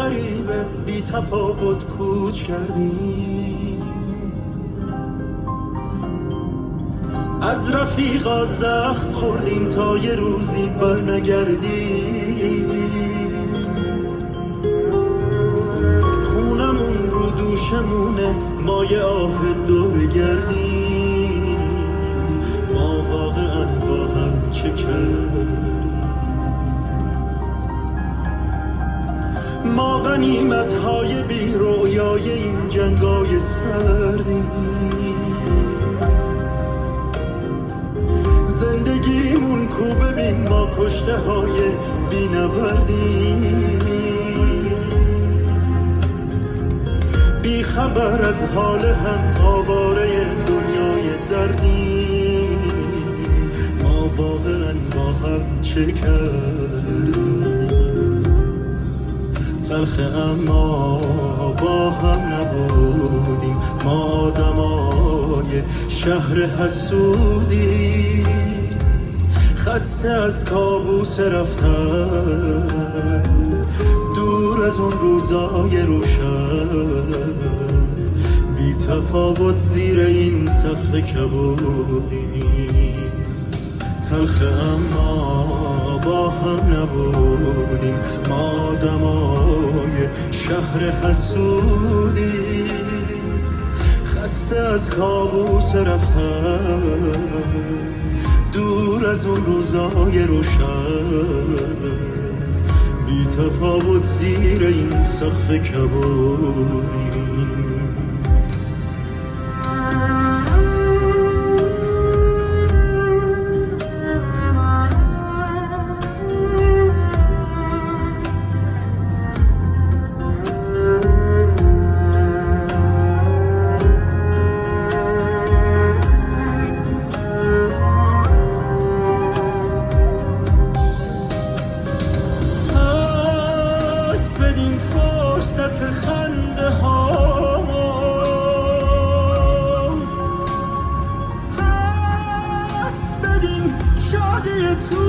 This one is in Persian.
غریبه بی تفاوت کوچ کردیم، از رفیقا زخم خوردیم تا یه روزی برنگردیم. خونمون رو دوشمونه، ما یه آه دور گردیم. ما واقعا با هم چه کردیم؟ ما غنیمت‌های بی رویای این جنگای سردیم. زندگیمون کو ببین، ما کشته های بی نبردیم. بی خبر از حال هم، آواره دنیای دردیم. ما واقعا با هم چه کردیم؟ تلخه اما با هم نبودیم، ما آدمای شهر حسودی. خسته از کابوس رفتن، دور از اون روزای روشن. بی تفاوت زیر این سقف کبودیم، تلخه اما با هم نبودیم، ما آدمای شهر حسودی. خسته از کابوس رفتن، دور از اون روزای روشن. بی تفاوت زیر این سقف کبودیم. فرصت خنده هامو پس بدیم، شادی تو